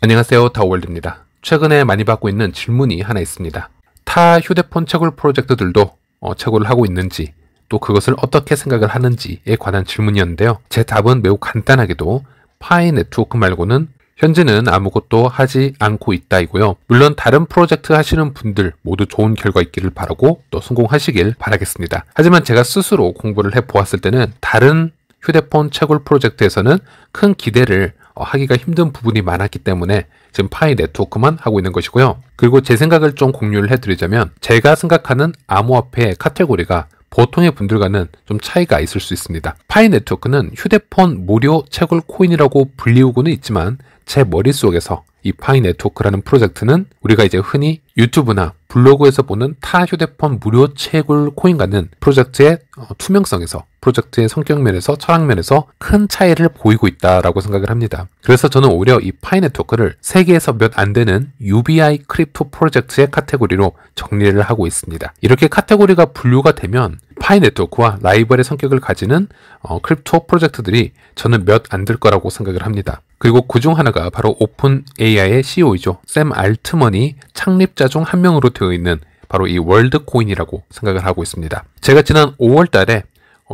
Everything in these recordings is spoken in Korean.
안녕하세요, 다오월드입니다. 최근에 많이 받고 있는 질문이 하나 있습니다. 타 휴대폰 채굴 프로젝트들도 채굴을 하고 있는지, 또 그것을 어떻게 생각을 하는지에 관한 질문이었는데요. 제 답은 매우 간단하게도 파이 네트워크 말고는 현재는 아무것도 하지 않고 있다이고요. 물론 다른 프로젝트 하시는 분들 모두 좋은 결과 있기를 바라고 또 성공하시길 바라겠습니다. 하지만 제가 스스로 공부를 해보았을 때는 다른 휴대폰 채굴 프로젝트에서는 큰 기대를 하기가 힘든 부분이 많았기 때문에 지금 파이 네트워크만 하고 있는 것이고요. 그리고 제 생각을 좀 공유를 해드리자면 제가 생각하는 암호화폐의 카테고리가 보통의 분들과는 좀 차이가 있을 수 있습니다. 파이 네트워크는 휴대폰 무료 채굴 코인이라고 불리우고는 있지만 제 머릿속에서 이 파이 네트워크라는 프로젝트는 우리가 이제 흔히 유튜브나 블로그에서 보는 타 휴대폰 무료 채굴 코인과는 프로젝트의 투명성에서, 프로젝트의 성격면에서, 철학면에서 큰 차이를 보이고 있다라고 생각을 합니다. 그래서 저는 오히려 이 파이 네트워크를 세계에서 몇 안 되는 UBI 크립토 프로젝트의 카테고리로 정리를 하고 있습니다. 이렇게 카테고리가 분류가 되면 파이 네트워크와 라이벌의 성격을 가지는 크립토 프로젝트들이 저는 몇 안 될 거라고 생각을 합니다. 그리고 그중 하나가 바로 오픈 AI의 CEO이죠. 샘 알트먼이 창립자 중 한 명으로 되어 있는 바로 이 월드코인이라고 생각을 하고 있습니다. 제가 지난 5월 달에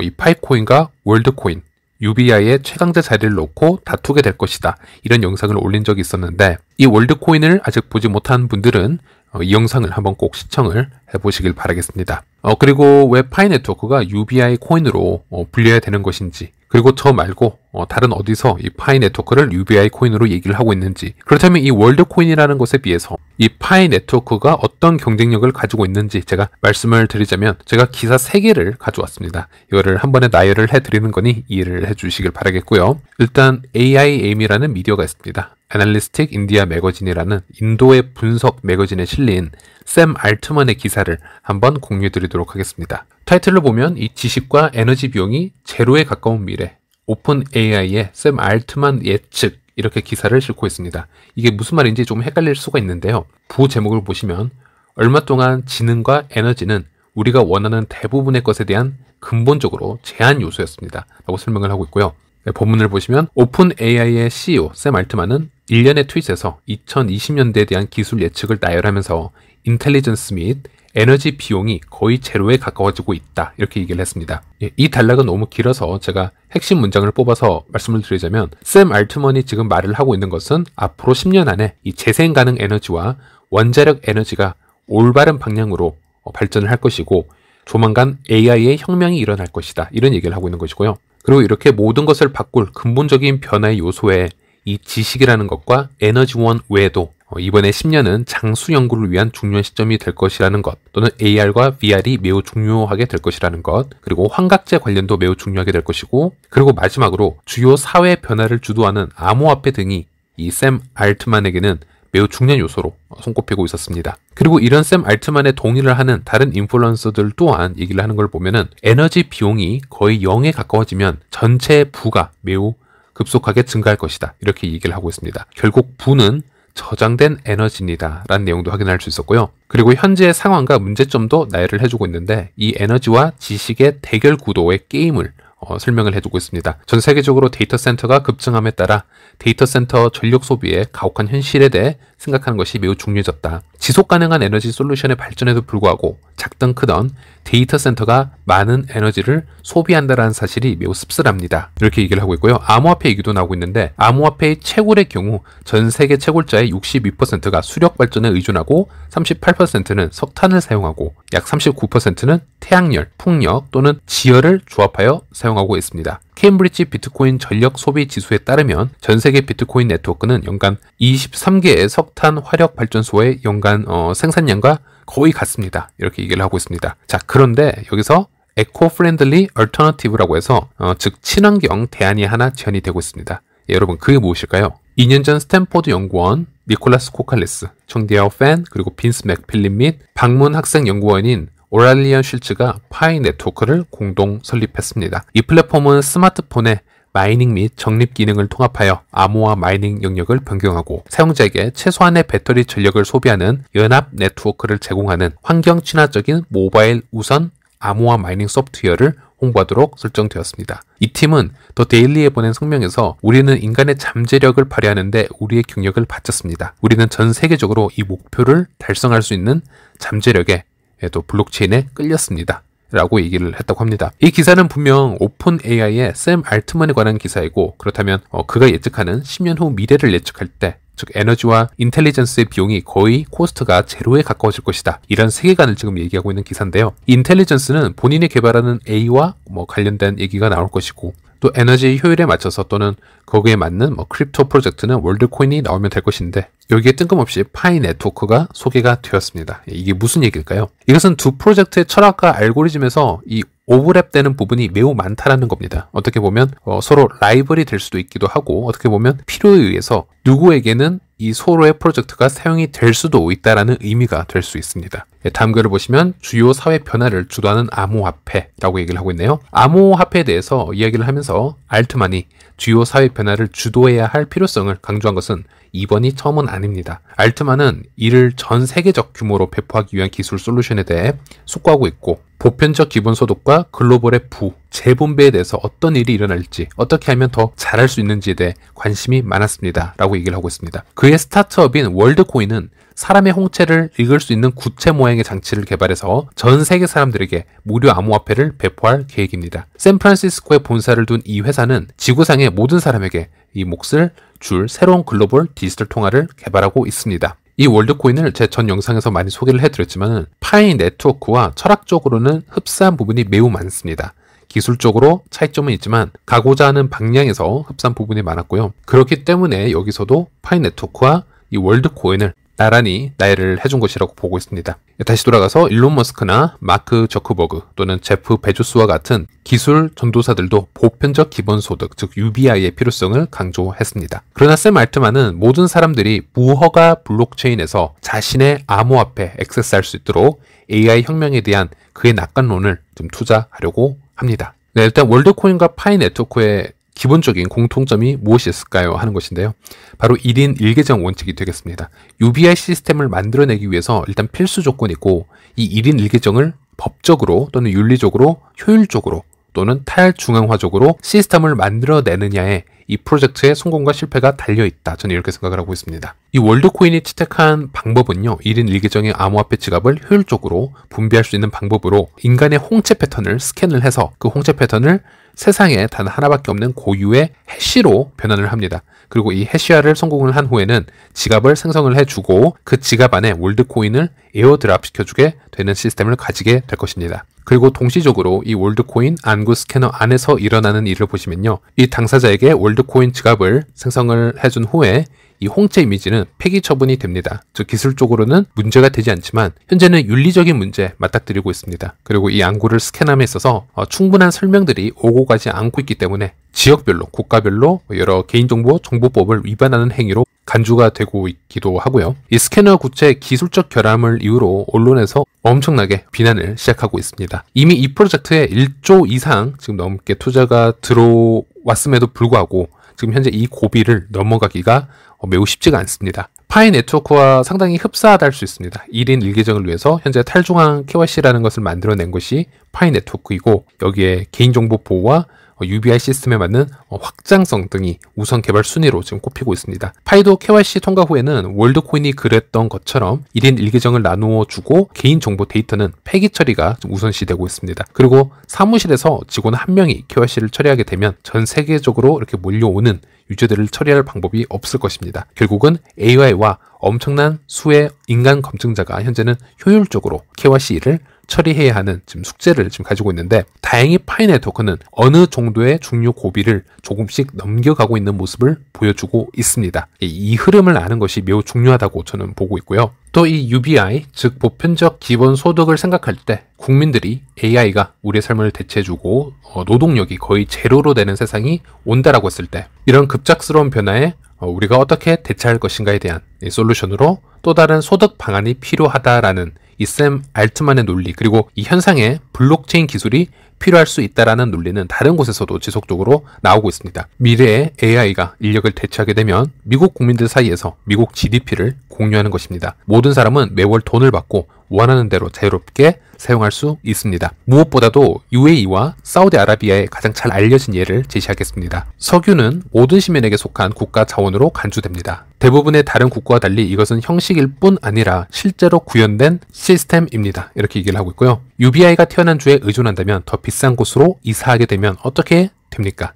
이 파이코인과 월드코인, UBI의 최강자 자리를 놓고 다투게 될 것이다, 이런 영상을 올린 적이 있었는데, 이 월드코인을 아직 보지 못한 분들은 이 영상을 한번 꼭 시청을 해보시길 바라겠습니다. 그리고 왜 파이 네트워크가 UBI 코인으로 분류해야 되는 것인지, 그리고 저 말고 다른 어디서 이 파이 네트워크를 UBI 코인으로 얘기를 하고 있는지, 그렇다면 이 월드 코인이라는 것에 비해서 이 파이 네트워크가 어떤 경쟁력을 가지고 있는지 제가 말씀을 드리자면, 제가 기사 3개를 가져왔습니다. 이거를 한 번에 나열을 해드리는 거니 이해를 해주시길 바라겠고요. 일단 AIAM이라는 미디어가 있습니다. 애널리스틱 인디아 매거진이라는 인도의 분석 매거진에 실린 샘 알트먼의 기사를 한번 공유해 드리도록 하겠습니다. 타이틀을 보면 이 지식과 에너지 비용이 제로에 가까운 미래, 오픈 AI의 샘 알트먼 예측, 이렇게 기사를 싣고 있습니다. 이게 무슨 말인지 좀 헷갈릴 수가 있는데요. 부제목을 보시면 얼마 동안 지능과 에너지는 우리가 원하는 대부분의 것에 대한 근본적으로 제한 요소였습니다, 라고 설명을 하고 있고요. 본문을 보시면 오픈 AI의 CEO 샘 알트만은 일련의 트윗에서 2020년대에 대한 기술 예측을 나열하면서 인텔리전스 및 에너지 비용이 거의 제로에 가까워지고 있다, 이렇게 얘기를 했습니다. 이 단락은 너무 길어서 제가 핵심 문장을 뽑아서 말씀을 드리자면, 샘 알트먼이 지금 말을 하고 있는 것은 앞으로 10년 안에 이 재생 가능 에너지와 원자력 에너지가 올바른 방향으로 발전을 할 것이고 조만간 AI의 혁명이 일어날 것이다, 이런 얘기를 하고 있는 것이고요. 그리고 이렇게 모든 것을 바꿀 근본적인 변화의 요소에 이 지식이라는 것과 에너지원 외에도 이번에 10년은 장수 연구를 위한 중요한 시점이 될 것이라는 것, 또는 AR과 VR이 매우 중요하게 될 것이라는 것, 그리고 환각제 관련도 매우 중요하게 될 것이고, 그리고 마지막으로 주요 사회 변화를 주도하는 암호화폐 등이 이 샘 알트만에게는 매우 중요한 요소로 손꼽히고 있었습니다. 그리고 이런 샘 알트만의 동의를 하는 다른 인플루언서들 또한 얘기를 하는 걸 보면은 에너지 비용이 거의 0에 가까워지면 전체 부가 매우 급속하게 증가할 것이다, 이렇게 얘기를 하고 있습니다. 결국 부는 저장된 에너지입니다, 라는 내용도 확인할 수 있었고요. 그리고 현재의 상황과 문제점도 나열을 해주고 있는데, 이 에너지와 지식의 대결 구도의 게임을 설명을 해주고 있습니다. 전 세계적으로 데이터 센터가 급증함에 따라 데이터 센터 전력 소비의 가혹한 현실에 대해 생각하는 것이 매우 중요해졌다. 지속 가능한 에너지 솔루션의 발전에도 불구하고 작든 크든 데이터 센터가 많은 에너지를 소비한다는 사실이 매우 씁쓸합니다, 이렇게 얘기를 하고 있고요. 암호화폐 얘기도 나오고 있는데, 암호화폐의 채굴의 경우 전 세계 채굴자의 62%가 수력 발전에 의존하고 38%는 석탄을 사용하고 약 39%는 태양열, 풍력 또는 지열을 조합하여 사용하고 있습니다. 케임브리지 비트코인 전력 소비 지수에 따르면 전 세계 비트코인 네트워크는 연간 23개의 석탄 화력 발전소의 연간 생산량과 거의 같습니다, 이렇게 얘기를 하고 있습니다. 자, 그런데 여기서 에코-프렌들리 얼터너티브라고 해서 즉 친환경 대안이 하나 제안이 되고 있습니다. 여러분, 그게 무엇일까요? 2년 전 스탠포드 연구원 니콜라스 코칼레스, 청디아오 팬, 그리고 빈스 맥필립 및 방문 학생 연구원인 오랄리언 슐츠가 파이 네트워크를 공동 설립했습니다. 이 플랫폼은 스마트폰에 마이닝 및 적립 기능을 통합하여 암호화 마이닝 영역을 변경하고 사용자에게 최소한의 배터리 전력을 소비하는 연합 네트워크를 제공하는 환경 친화적인 모바일 우선 암호화 마이닝 소프트웨어를 홍보하도록 설정되었습니다. 이 팀은 더 데일리에 보낸 성명에서 우리는 인간의 잠재력을 발휘하는데 우리의 경력을 바쳤습니다. 우리는 전 세계적으로 이 목표를 달성할 수 있는 잠재력에 또 블록체인에 끌렸습니다. 라고 얘기를 했다고 합니다. 이 기사는 분명 오픈 AI의 샘 알트만에 관한 기사이고, 그렇다면 그가 예측하는 10년 후 미래를 예측할 때, 즉 에너지와 인텔리전스의 비용이 거의 코스트가 제로에 가까워질 것이다, 이런 세계관을 지금 얘기하고 있는 기사인데요. 인텔리전스는 본인이 개발하는 A와 관련된 얘기가 나올 것이고, 또 에너지 효율에 맞춰서 또는 거기에 맞는 크립토 프로젝트는 월드코인이 나오면 될 것인데, 여기에 뜬금없이 파이 네트워크가 소개가 되었습니다. 이게 무슨 얘기일까요? 이것은 두 프로젝트의 철학과 알고리즘에서 이 오버랩되는 부분이 매우 많다라는 겁니다. 어떻게 보면 서로 라이벌이 될 수도 있기도 하고, 어떻게 보면 필요에 의해서 누구에게는 이 서로의 프로젝트가 사용이 될 수도 있다라는 의미가 될 수 있습니다. 다음 글을 보시면 주요 사회 변화를 주도하는 암호화폐라고 얘기를 하고 있네요. 암호화폐에 대해서 이야기를 하면서 알트만이 주요 사회 변화를 주도해야 할 필요성을 강조한 것은 이번이 처음은 아닙니다. 알트만은 이를 전 세계적 규모로 배포하기 위한 기술 솔루션에 대해 숙고하고 있고, 보편적 기본소득과 글로벌의 재분배에 대해서 어떤 일이 일어날지, 어떻게 하면 더 잘할 수 있는지에 대해 관심이 많았습니다. 라고 얘기를 하고 있습니다. 그의 스타트업인 월드코인은 사람의 홍채를 읽을 수 있는 구체 모양의 장치를 개발해서 전 세계 사람들에게 무료 암호화폐를 배포할 계획입니다. 샌프란시스코에 본사를 둔 이 회사는 지구상의 모든 사람에게 이 몫을 줄 새로운 글로벌 디지털 통화를 개발하고 있습니다. 이 월드코인을 제 전 영상에서 많이 소개를 해드렸지만 파이 네트워크와 철학적으로는 흡사한 부분이 매우 많습니다. 기술적으로 차이점은 있지만 가고자 하는 방향에서 흡사한 부분이 많았고요. 그렇기 때문에 여기서도 파이 네트워크와 이 월드코인을 나란히 나열을 해준 것이라고 보고 있습니다. 다시 돌아가서 일론 머스크나 마크 저커버그 또는 제프 베조스와 같은 기술 전도사들도 보편적 기본소득, 즉 UBI의 필요성을 강조했습니다. 그러나 샘 알트만은 모든 사람들이 무허가 블록체인에서 자신의 암호화폐 액세스할 수 있도록 AI 혁명에 대한 그의 낙관론을 좀 투자하려고 합니다. 네, 일단 월드코인과 파이 네트워크의 기본적인 공통점이 무엇이 있을까요? 하는 것인데요. 바로 1인 1계정 원칙이 되겠습니다. UBI 시스템을 만들어내기 위해서 일단 필수 조건이고, 이 1인 1계정을 법적으로 또는 윤리적으로 효율적으로 또는 탈중앙화적으로 시스템을 만들어내느냐에 이 프로젝트의 성공과 실패가 달려있다. 저는 이렇게 생각을 하고 있습니다. 이 월드코인이 채택한 방법은요, 1인 1계정의 암호화폐 지갑을 효율적으로 분배할 수 있는 방법으로 인간의 홍채 패턴을 스캔을 해서 그 홍채 패턴을 세상에 단 하나밖에 없는 고유의 해시로 변환을 합니다. 그리고 이 해시화를 성공을 한 후에는 지갑을 생성을 해주고 그 지갑 안에 월드코인을 에어드랍 시켜주게 되는 시스템을 가지게 될 것입니다. 그리고 동시적으로 이 월드코인 안구 스캐너 안에서 일어나는 일을 보시면요, 이 당사자에게 월드코인 지갑을 생성을 해준 후에 이 홍채 이미지는 폐기 처분이 됩니다. 즉 기술적으로는 문제가 되지 않지만 현재는 윤리적인 문제 맞닥뜨리고 있습니다. 그리고 이 안구를 스캔함에 있어서 충분한 설명들이 오고 가지 않고 있기 때문에 지역별로, 국가별로 여러 개인정보 정보법을 위반하는 행위로 간주가 되고 있기도 하고요. 이 스캐너 구체의 기술적 결함을 이유로 언론에서 엄청나게 비난을 시작하고 있습니다. 이미 이 프로젝트에 1조 이상 지금 넘게 투자가 들어왔음에도 불구하고 지금 현재 이 고비를 넘어가기가 매우 쉽지가 않습니다. 파이 네트워크와 상당히 흡사하다 할 수 있습니다. 1인 1계정을 위해서 현재 탈중앙 KYC라는 것을 만들어낸 것이 파이 네트워크이고, 여기에 개인정보 보호와 UBI 시스템에 맞는 확장성 등이 우선 개발 순위로 지금 꼽히고 있습니다. 파이도 KYC 통과 후에는 월드코인이 그랬던 것처럼 1인 1계정을 나누어 주고 개인정보 데이터는 폐기 처리가 우선시되고 있습니다. 그리고 사무실에서 직원 한 명이 KYC를 처리하게 되면 전 세계적으로 이렇게 몰려오는 유저들을 처리할 방법이 없을 것입니다. 결국은 AI와 엄청난 수의 인간 검증자가 현재는 효율적으로 KYC를 처리해야 하는 지금 숙제를 지금 가지고 있는데, 다행히 파이 네트워크는 어느 정도의 중요 고비를 조금씩 넘겨가고 있는 모습을 보여주고 있습니다. 이 흐름을 아는 것이 매우 중요하다고 저는 보고 있고요. 또 이 UBI, 즉 보편적 기본소득을 생각할 때 국민들이 AI가 우리의 삶을 대체해주고 노동력이 거의 제로로 되는 세상이 온다라고 했을 때, 이런 급작스러운 변화에 우리가 어떻게 대처할 것인가에 대한 이 솔루션으로 또 다른 소득 방안이 필요하다라는 이 샘 알트만의 논리, 그리고 이 현상에 블록체인 기술이 필요할 수 있다라는 논리는 다른 곳에서도 지속적으로 나오고 있습니다. 미래에 AI가 인력을 대체하게 되면 미국 국민들 사이에서 미국 GDP를 공유하는 것입니다. 모든 사람은 매월 돈을 받고 원하는 대로 자유롭게 사용할 수 있습니다. 무엇보다도 UAE와 사우디아라비아의 가장 잘 알려진 예를 제시하겠습니다. 석유는 모든 시민에게 속한 국가 자원으로 간주됩니다. 대부분의 다른 국가와 달리 이것은 형식일 뿐 아니라 실제로 구현된 시스템입니다. 이렇게 얘기를 하고 있고요. UBI가 태어난 주에 의존한다면 더 비싼 곳으로 이사하게 되면 어떻게 됩니까?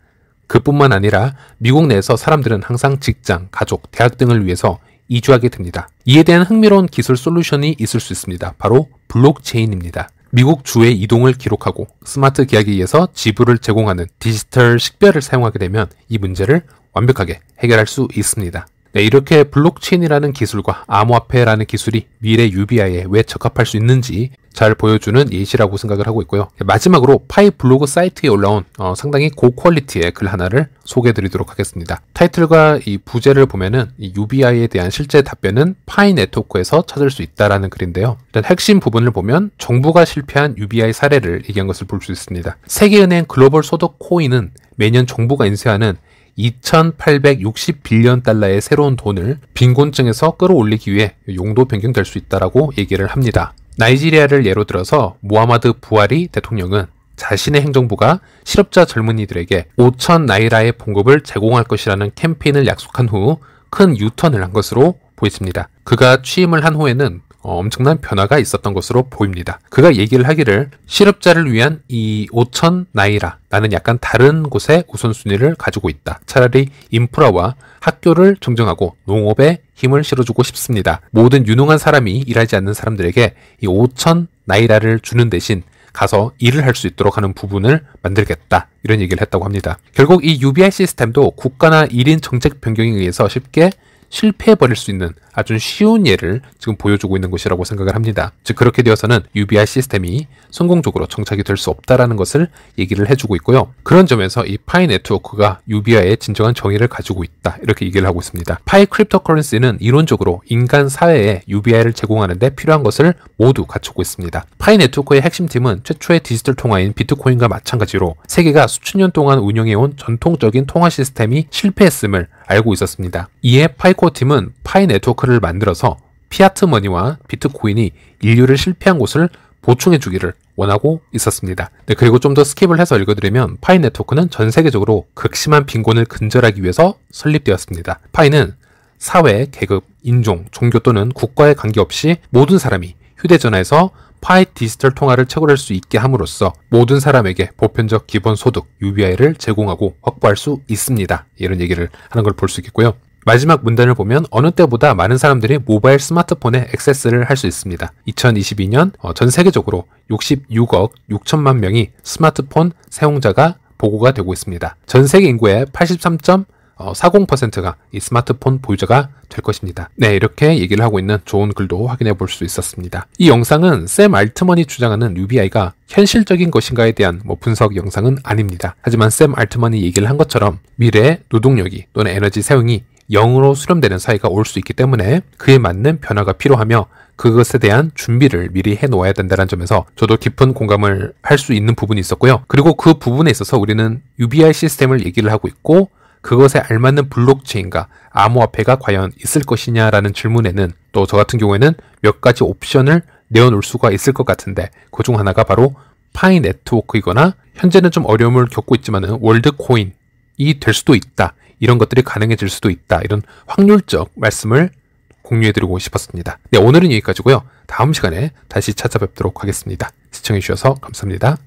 그뿐만 아니라 미국 내에서 사람들은 항상 직장, 가족, 대학 등을 위해서 이주하게 됩니다. 이에 대한 흥미로운 기술 솔루션이 있을 수 있습니다. 바로 블록체인입니다. 미국 주의 이동을 기록하고 스마트 계약에 의해서 지불을 제공하는 디지털 식별을 사용하게 되면 이 문제를 완벽하게 해결할 수 있습니다. 네, 이렇게 블록체인이라는 기술과 암호화폐라는 기술이 미래 UBI에 왜 적합할 수 있는지 잘 보여주는 예시라고 생각을 하고 있고요. 마지막으로 파이 블로그 사이트에 올라온 상당히 고퀄리티의 글 하나를 소개해 드리도록 하겠습니다. 타이틀과 이 부제를 보면은 이 UBI에 대한 실제 답변은 파이 네트워크에서 찾을 수 있다라는 글인데요. 일단 핵심 부분을 보면 정부가 실패한 UBI 사례를 얘기한 것을 볼 수 있습니다. 세계은행 글로벌 소득 코인은 매년 정부가 인쇄하는 2,860빌리언 달러의 새로운 돈을 빈곤층에서 끌어올리기 위해 용도 변경될 수 있다라고 얘기를 합니다. 나이지리아를 예로 들어서 모하마드 부하리 대통령은 자신의 행정부가 실업자 젊은이들에게 5천 나이라의 봉급을 제공할 것이라는 캠페인을 약속한 후 큰 유턴을 한 것으로 보여집니다. 그가 취임을 한 후에는 엄청난 변화가 있었던 것으로 보입니다. 그가 얘기를 하기를 실업자를 위한 이 5천 나이라 나는 약간 다른 곳에 우선순위를 가지고 있다. 차라리 인프라와 학교를 증정하고 농업에 힘을 실어주고 싶습니다. 모든 유능한 사람이 일하지 않는 사람들에게 이 5천 나이라를 주는 대신 가서 일을 할 수 있도록 하는 부분을 만들겠다. 이런 얘기를 했다고 합니다. 결국 이 UBI 시스템도 국가나 1인 정책 변경에 의해서 쉽게 실패해버릴 수 있는 아주 쉬운 예를 지금 보여주고 있는 것이라고 생각을 합니다. 즉 그렇게 되어서는 UBI 시스템이 성공적으로 정착이 될 수 없다라는 것을 얘기를 해주고 있고요. 그런 점에서 이 파이 네트워크가 UBI의 진정한 정의를 가지고 있다. 이렇게 얘기를 하고 있습니다. 파이 크립토커런시는 이론적으로 인간 사회에 UBI를 제공하는 데 필요한 것을 모두 갖추고 있습니다. 파이 네트워크의 핵심팀은 최초의 디지털 통화인 비트코인과 마찬가지로 세계가 수천 년 동안 운영해온 전통적인 통화 시스템이 실패했음을 알고 있었습니다. 이에 파이코어 팀은 파이 네트워크를 만들어서 피아트 머니와 비트코인이 인류를 실패한 곳을 보충해 주기를 원하고 있었습니다. 네, 그리고 좀 더 스킵을 해서 읽어드리면 파이 네트워크는 전 세계적으로 극심한 빈곤을 근절하기 위해서 설립되었습니다. 파이는 사회, 계급, 인종, 종교 또는 국가에 관계없이 모든 사람이 휴대전화에서 파이 디지털 통화를 채굴할 수 있게 함으로써 모든 사람에게 보편적 기본소득 UBI를 제공하고 확보할 수 있습니다. 이런 얘기를 하는 걸 볼 수 있겠고요. 마지막 문단을 보면 어느 때보다 많은 사람들이 모바일 스마트폰에 액세스를 할 수 있습니다. 2022년 전 세계적으로 66억 6천만 명이 스마트폰 사용자가 보고가 되고 있습니다. 전 세계 인구의 83.40%가 이 스마트폰 보유자가 될 것입니다. 네, 이렇게 얘기를 하고 있는 좋은 글도 확인해 볼 수 있었습니다. 이 영상은 샘 알트먼이 주장하는 UBI가 현실적인 것인가에 대한 분석 영상은 아닙니다. 하지만 샘 알트먼이 얘기를 한 것처럼 미래의 노동력이 또는 에너지 사용이 0으로 수렴되는 사이가 올 수 있기 때문에 그에 맞는 변화가 필요하며 그것에 대한 준비를 미리 해놓아야 된다는 점에서 저도 깊은 공감을 할 수 있는 부분이 있었고요. 그리고 그 부분에 있어서 우리는 UBI 시스템을 얘기를 하고 있고 그것에 알맞는 블록체인과 암호화폐가 과연 있을 것이냐라는 질문에는 또 저 같은 경우에는 몇 가지 옵션을 내어놓을 수가 있을 것 같은데 그 중 하나가 바로 파이 네트워크이거나 현재는 좀 어려움을 겪고 있지만은 월드코인이 될 수도 있다. 이런 것들이 가능해질 수도 있다. 이런 확률적 말씀을 공유해드리고 싶었습니다. 네, 오늘은 여기까지고요. 다음 시간에 다시 찾아뵙도록 하겠습니다. 시청해주셔서 감사합니다.